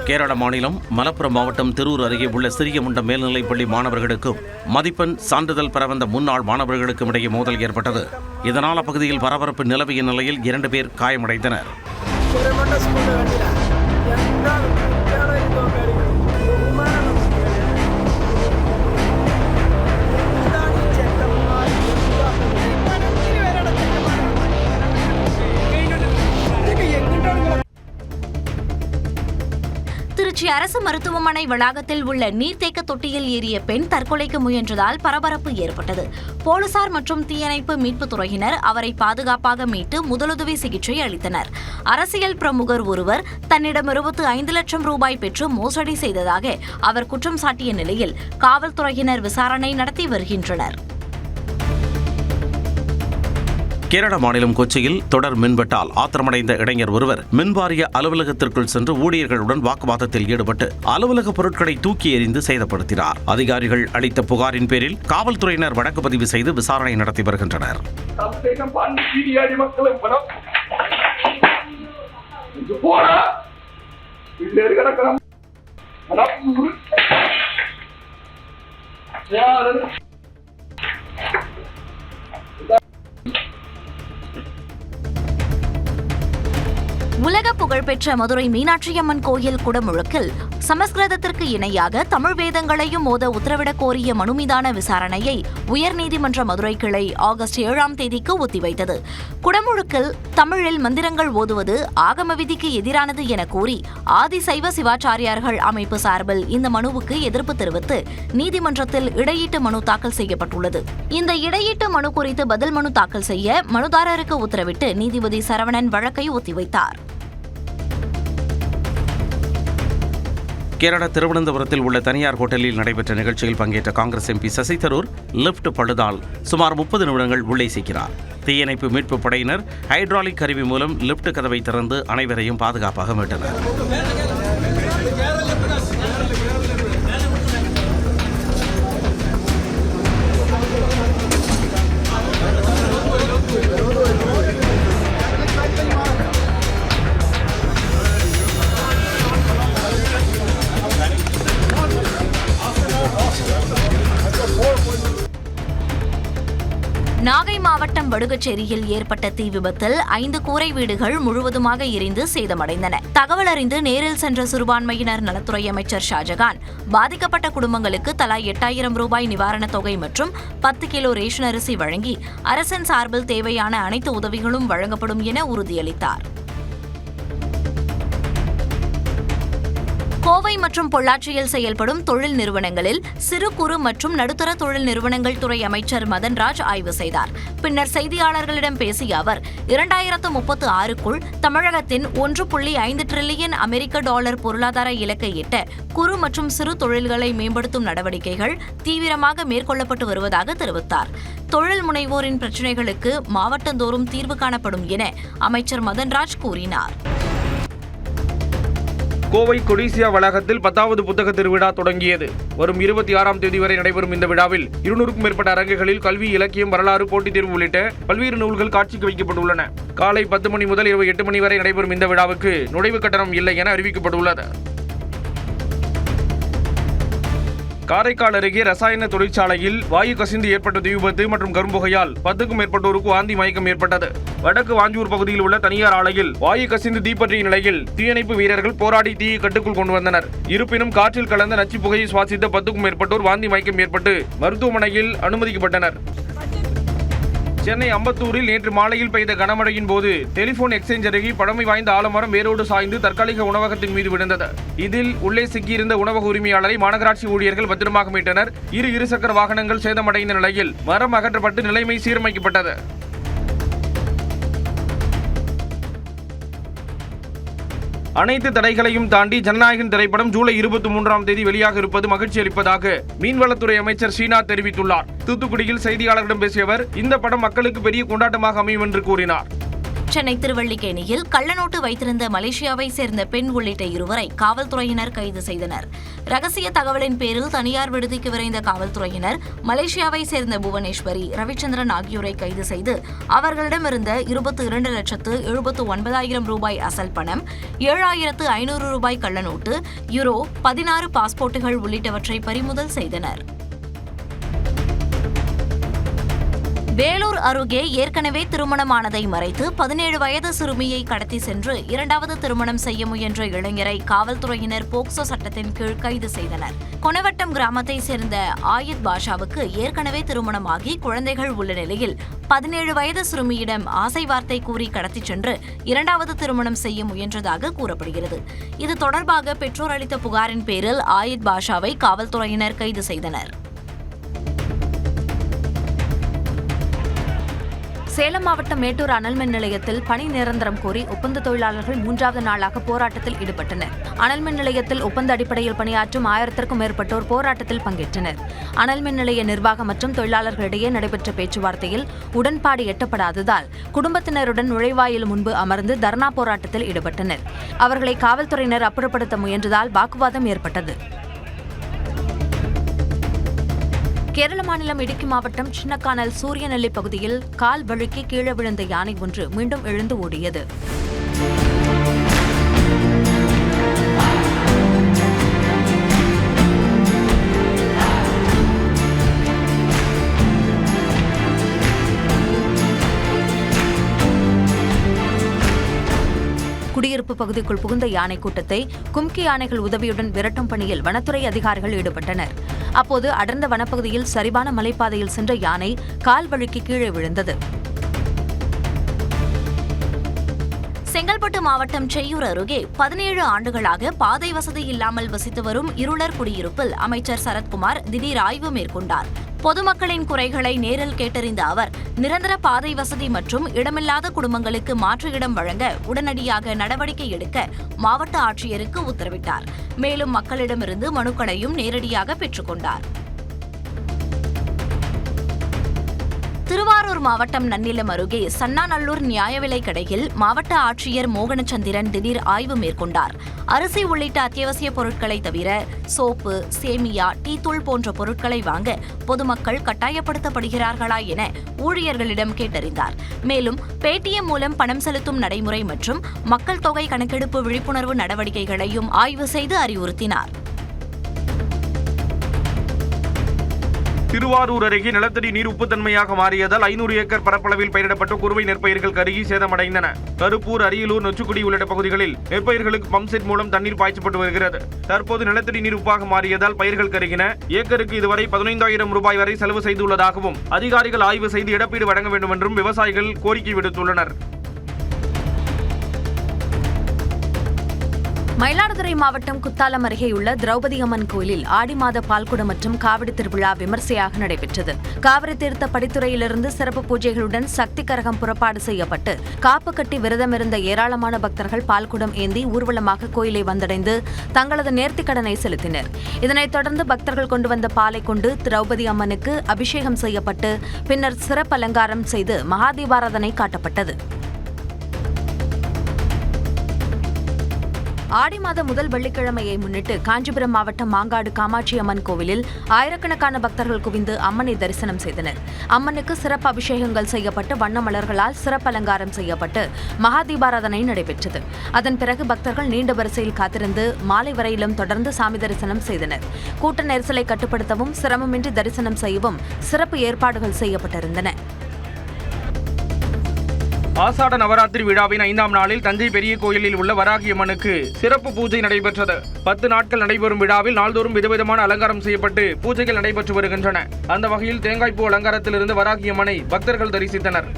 கேரள மாநிலம் மலப்புரம் மாவட்டம் திருவூர் அருகே உள்ள சிறியமுண்டம் மேல்நிலைப்பள்ளி மாணவர்களுக்கும் மதிப்பெண் சான்றிதழ் பெற வந்த முன்னாள் மாணவர்களுக்கும் இடையே மோதல் ஏற்பட்டது. இதனால் அப்பகுதியில் பரபரப்பு நிலவிய நிலையில் 2 பேர் காயமடைந்தனர். திருச்சி அரசு மருத்துவமனை வளாகத்தில் உள்ள நீர்த்தேக்க தொட்டியில் ஏறிய பெண் தற்கொலைக்கு முயன்றதால் பரபரப்பு ஏற்பட்டது. போலீசார் மற்றும் தீயணைப்பு மீட்புத் துறையினர் அவரை பாதுகாப்பாக மீட்டு முதலுதவி சிகிச்சை அளித்தனர். அரசியல் பிரமுகர் ஒருவர் தன்னிடம் 25 லட்சம் ரூபாய் பெற்று மோசடி செய்ததாக அவர் குற்றம் சாட்டிய நிலையில் காவல்துறையினர் விசாரணை நடத்தி வருகின்றனர். கேரள மாநிலம் கொச்சியில் தொடர் மின்வெட்டால் ஆத்திரமடைந்த இளைஞர் ஒருவர் மின்வாரிய அலுவலகத்திற்குள் சென்று ஊழியர்களுடன் வாக்குவாதத்தில் ஈடுபட்டு அலுவலக பொருட்களை தூக்கி எறிந்து சேதப்படுத்தினார். அதிகாரிகள் அளித்த புகாரின் பேரில் காவல்துறையினர் வழக்கு பதிவு செய்து விசாரணை நடத்தி வருகின்றனர். உலக புகழ்பெற்ற மதுரை மீனாட்சியம்மன் கோயில் குடமுழுக்கில் சமஸ்கிருதத்திற்கு இணையாக தமிழ் வேதங்களையும் மோத உத்தரவிடக் கோரிய மனு மீதான விசாரணையை உயர்நீதிமன்ற மதுரை கிளை ஆகஸ்ட் 7ஆம் தேதிக்கு ஒத்திவைத்தது. குடமுழுக்கில் தமிழில் மந்திரங்கள் ஓதுவது ஆகம விதிக்கு எதிரானது என கூறி ஆதிசைவ சிவாச்சாரியார்கள் அமைப்பு சார்பில் இந்த மனுவுக்கு எதிர்ப்பு தெரிவித்து நீதிமன்றத்தில் இடையீட்டு மனு தாக்கல் செய்யப்பட்டுள்ளது. இந்த இடையீட்டு மனு குறித்து பதில் மனு தாக்கல் செய்ய மனுதாரருக்கு உத்தரவிட்டு நீதிபதி சரவணன் வழக்கை ஒத்திவைத்தார். கேரள திருவனந்தபுரத்தில் உள்ள தனியார் ஹோட்டலில் நடைபெற்ற நிகழ்ச்சியில் பங்கேற்ற காங்கிரஸ் எம்பி சசி தரூர் லிப்ட் பழுதால் சுமார் 30 நிமிடங்கள் உள்ளே சிக்கிறார். தீயணைப்பு மீட்பு படையினர் ஹைட்ராலிக் கருவி மூலம் லிப்ட் கதவை திறந்து அனைவரையும் பாதுகாப்பாக மீட்டனர். நாகை மாவட்டம் வடுகச்சேரியில் ஏற்பட்ட தீ விபத்தில் 5 கூரை வீடுகள் முழுவதுமாக எரிந்து சேதமடைந்தன. தகவல் அறிந்து நேரில் சென்ற சிறுபான்மையினர் நலத்துறை அமைச்சர் ஷாஜகான் பாதிக்கப்பட்ட குடும்பங்களுக்கு தலா 8000 ரூபாய் நிவாரணத் தொகை மற்றும் 10 கிலோ ரேஷன் அரிசி வழங்கி அரசின் சார்பில் தேவையான அனைத்து உதவிகளும் வழங்கப்படும் என உறுதியளித்தார். கோவை மற்றும் பொள்ளாச்சியில் செயல்படும் தொழில் நிறுவனங்களில் சிறு குறு மற்றும் நடுத்தர தொழில் நிறுவனங்கள் துறை அமைச்சர் மதன்ராஜ் ஆய்வு செய்தார். பின்னர் செய்தியாளர்களிடம் பேசிய அவர் 2036க்குள் தமிழகத்தின் 1.5 டிரில்லியன் அமெரிக்க டாலர் பொருளாதார இலக்கை எட்ட குறு மற்றும் சிறு தொழில்களை மேம்படுத்தும் நடவடிக்கைகள் தீவிரமாக மேற்கொள்ளப்பட்டு வருவதாக தெரிவித்தார். தொழில் முனைவோரின் பிரச்சினைகளுக்கு மாவட்டந்தோறும் தீர்வு காணப்படும் என அமைச்சர் மதன்ராஜ் கூறினார். கோவை கொடிசியா வளாகத்தில் 10வது புத்தக திருவிழா தொடங்கியது. வரும் 26ஆம் தேதி வரை நடைபெறும் இந்த விழாவில் 200க்கும் மேற்பட்ட அரங்குகளில் கல்வி, இலக்கியம், வரலாறு, போட்டித் தேர்வு உள்ளிட்ட பல்வேறு நூல்கள் காட்சிக்கு வைக்கப்பட்டுள்ளன. காலை 10 மணி முதல் இரவு 8 மணி வரை நடைபெறும் இந்த விழாவுக்கு நுழைவு கட்டணம் இல்லை என அறிவிக்கப்பட்டுள்ளது. காரைக்கால் அருகே ரசாயன தொழிற்சாலையில் வாயு கசிந்து ஏற்பட்ட தீ விபத்து மற்றும் கரும்புகையால் 10க்கும் மேற்பட்டோருக்கு வாந்தி மயக்கம் ஏற்பட்டது. வடக்கு வாஞ்சூர் பகுதியில் உள்ள தனியார் ஆலையில் வாயு கசிந்து தீப்பற்றிய நிலையில் தீயணைப்பு வீரர்கள் போராடி தீயை கட்டுக்குள் கொண்டு வந்தனர். இருப்பினும் காற்றில் கலந்த நச்சு புகையை சுவாசித்த 10க்கும் மேற்பட்டோர் வாந்தி மயக்கம் ஏற்பட்டு மருத்துவமனையில் அனுமதிக்கப்பட்டனர். சென்னை அம்பத்தூரில் நேற்று மாலையில் பெய்த கனமழையின் போது டெலிபோன் எக்ஸ்சேஞ்ச் அருகே பழமை வாய்ந்த ஆலமரம் வேரோடு சாய்ந்து தற்காலிக உணவகத்தின் மீது விழுந்தது. இதில் உள்ளே சிக்கியிருந்த உணவக உரிமையாளரை மாநகராட்சி ஊழியர்கள் பத்திரமாக மீட்டனர். இருசக்கர வாகனங்கள் சேதமடைந்த நிலையில் மரம் அகற்றப்பட்டு நிலைமை சீரமைக்கப்பட்டது. அனைத்து தடைகளையும் தாண்டி ஜனநாயகன் திரைப்படம் ஜூலை 23ஆம் தேதி வெளியாக இருப்பது மகிழ்ச்சி அளிப்பதாக மீன்வளத்துறை அமைச்சர் ஸ்ரீநாத் தெரிவித்துள்ளார். தூத்துக்குடியில் செய்தியாளர்களிடம் பேசிய அவர் இந்த படம் மக்களுக்கு பெரிய கொண்டாட்டமாக அமையும் என்று கூறினார். சென்னை திருவல்லிக்கேணியில் கள்ளநோட்டு வைத்திருந்த மலேசியாவை சேர்ந்த பெண் உள்ளிட்ட இருவரை காவல்துறையினர் கைது செய்தனர். ரகசிய தகவலின் பேரில் தனியார் விடுதிக்கு விரைந்த காவல்துறையினர் மலேசியாவை சேர்ந்த புவனேஸ்வரி, ரவிச்சந்திரன் ஆகியோரை கைது செய்து அவர்களிடமிருந்த 22,79,000 ரூபாய் அசல் பணம், 7,500 ரூபாய் கள்ளநோட்டு, யூரோ, 16 பாஸ்போர்ட்டுகள் உள்ளிட்டவற்றை பறிமுதல் செய்தனர். வேலூர் அருகே ஏற்கனவே திருமணமானதை மறைத்து 17 வயது சிறுமியை கடத்தி சென்று இரண்டாவது திருமணம் செய்ய முயன்ற இளைஞரை காவல்துறையினர் போக்சோ சட்டத்தின் கீழ் கைது செய்தனர். கொனவட்டம் கிராமத்தை சேர்ந்த ஆயித் பாஷாவுக்கு ஏற்கனவே திருமணமாகி குழந்தைகள் உள்ள நிலையில் 17 வயது சிறுமியிடம் ஆசை வார்த்தை கூறி கடத்திச் சென்று இரண்டாவது திருமணம் செய்ய முயன்றதாக கூறப்படுகிறது. இது தொடர்பாக பெற்றோர் அளித்த புகாரின் பேரில் ஆயித் பாஷாவை காவல்துறையினர் கைது செய்தனர். சேலம் மாவட்டம் மேட்டூர் அனல் மின் நிலையத்தில் பணி நிரந்தரம் கோரி ஒப்பந்த தொழிலாளர்கள் 3வது நாளாக போராட்டத்தில் ஈடுபட்டனர். அனல் மின் நிலையத்தில் ஒப்பந்த அடிப்படையில் பணியாற்றும் 1000க்கும் மேற்பட்டோர் போராட்டத்தில் பங்கேற்றனர். அனல் மின் நிலைய நிர்வாகம் மற்றும் தொழிலாளர்களிடையே நடைபெற்ற பேச்சுவார்த்தையில் உடன்பாடு எட்டப்படாததால் குடும்பத்தினருடன் நுழைவாயில் முன்பு அமர்ந்து தர்ணா போராட்டத்தில் ஈடுபட்டனர். அவர்களை காவல்துறையினர் அப்புறப்படுத்த முயன்றதால் வாக்குவாதம் ஏற்பட்டது. கேரள மாநிலம் இடுக்கி மாவட்டம் சின்னக்கானல் சூரியநெல்லி பகுதியில் கால் வழுக்கி கீழே விழுந்த யானை ஒன்று மீண்டும் எழுந்து ஓடியது. குடியிருப்பு பகுதிக்குள் புகுந்த யானை கூட்டத்தை கும்கி யானைகள் உதவியுடன் விரட்டும் பணியில் வனத்துறை அதிகாரிகள் ஈடுபட்டனர். அப்போது அடர்ந்த வனப்பகுதியில் சரிவான மலைப்பாதையில் சென்ற யானை கால் வழுக்கி கீழே விழுந்தது. செங்கல்பட்டு மாவட்டம் செய்யூர் அருகே 17 ஆண்டுகளாக பாதை வசதி இல்லாமல் வசித்து வரும் இருளர் குடியிருப்பில் அமைச்சர் சரத்குமார் திடீர் ஆய்வு மேற்கொண்டார். பொதுமக்களின் குறைகளை நேரில் கேட்டறிந்த அவர் நிரந்தர பாதை வசதி மற்றும் இடமில்லாத குடும்பங்களுக்கு மாற்று இடம் வழங்க உடனடியாக நடவடிக்கை எடுக்க மாவட்ட ஆட்சியருக்கு உத்தரவிட்டார். மேலும் மக்களிடமிருந்து மனுக்களையும் நேரடியாக பெற்றுக்கொண்டார். திருவாரூர் மாவட்டம் நன்னிலம் அருகே சன்னாநல்லூர் நியாய விலைக் கடையில் மாவட்ட ஆட்சியர் மோகனச்சந்திரன் திடீர் ஆய்வு மேற்கொண்டார். அரிசி உள்ளிட்ட அத்தியாவசிய பொருட்களை தவிர சோப்பு, சேமியா, டீத்தூள் போன்ற பொருட்களை வாங்க பொதுமக்கள் கட்டாயப்படுத்தப்படுகிறார்களா என ஊழியர்களிடம் கேட்டறிந்தார். மேலும் பேடிஎம் மூலம் பணம் செலுத்தும் நடைமுறை மற்றும் மக்கள் தொகை கணக்கெடுப்பு விழிப்புணர்வு நடவடிக்கைகளையும் ஆய்வு செய்து அறிவுறுத்தினார். திருவாரூர் அருகே நிலத்தடி நீர் உப்புத்தன்மையாக மாறியதால் 500 ஏக்கர் பரப்பளவில் பயிரிடப்பட்ட குறுவை நெற்பயிர்கள் கருகி சேதமடைந்தன. கருப்பூர், அரியலூர், நொச்சுக்குடி உள்ளிட்ட பகுதிகளில் நெற்பயிர்களுக்கு பம்ப் செட் மூலம் தண்ணீர் பாய்ச்சப்பட்டு வருகிறது. தற்போது நிலத்தடி நீர் உப்பாக மாறியதால் பயிர்கள் கருகின. ஏக்கருக்கு இதுவரை 15,000 ரூபாய் வரை செலவு செய்துள்ளதாகவும் அதிகாரிகள் ஆய்வு செய்து இழப்பீடு வழங்க வேண்டும் என்றும் விவசாயிகள் கோரிக்கை விடுத்துள்ளனர். மயிலாடுதுறை மாவட்டம் குத்தாலம் அருகேயுள்ள திரௌபதி அம்மன் கோயிலில் ஆடி மாத பால்குடம் மற்றும் காவடி திருவிழா விமர்சையாக நடைபெற்றது. காவிரி தீர்த்த படித்துறையிலிருந்து சிறப்பு பூஜைகளுடன் சக்தி கரகம் புறப்பாடு செய்யப்பட்டு காப்பு கட்டி விரதமிருந்த ஏராளமான பக்தர்கள் பால்குடம் ஏந்தி ஊர்வலமாக கோயிலை வந்தடைந்து தங்களது நேர்த்திக்கடனை செலுத்தினர். இதனைத் தொடர்ந்து பக்தர்கள் கொண்டு வந்த பாலை கொண்டு திரௌபதி அம்மனுக்கு அபிஷேகம் செய்யப்பட்டு பின்னர் சிறப்பு அலங்காரம் செய்து மகாதீபாராதனை காட்டப்பட்டது. ஆடி மாத முதல் வெள்ளிக்கிழமையை முன்னிட்டு காஞ்சிபுரம் மாவட்டம் மாங்காடு காமாட்சி அம்மன் கோவிலில் ஆயிரக்கணக்கான பக்தர்கள் குவிந்து அம்மனை தரிசனம் செய்தனர். அம்மனுக்கு சிறப்பு அபிஷேகங்கள் செய்யப்பட்டு வண்ண மலர்களால் சிறப்பு அலங்காரம் செய்யப்பட்டு மகாதீபாராதனை நடைபெற்றது. அதன் பிறகு பக்தர்கள் நீண்ட வரிசையில் காத்திருந்து மாலை வரையிலும் தொடர்ந்து சாமி தரிசனம் செய்தனர். கூட்ட நெரிசலை கட்டுப்படுத்தவும் சிரமமின்றி தரிசனம் செய்யவும் சிறப்பு ஏற்பாடுகள் செய்யப்பட்டிருந்தன. ஆசாட நவராத்திரி விழாவின் 5ஆம் நாளில் தஞ்சை பெரிய கோயிலில் உள்ள வராகி அம்மனுக்கு சிறப்பு பூஜை நடைபெற்றது. 10 நாட்கள் நடைபெறும் விழாவில் நாள்தோறும் விதவிதமான அலங்காரம் செய்யப்பட்டு பூஜைகள் நடைபெற்று வருகின்றன. அந்த வகையில் தேங்காய்ப்பூ அலங்காரத்திலிருந்து வராகி அம்மனை பக்தர்கள் தரிசித்தனர்.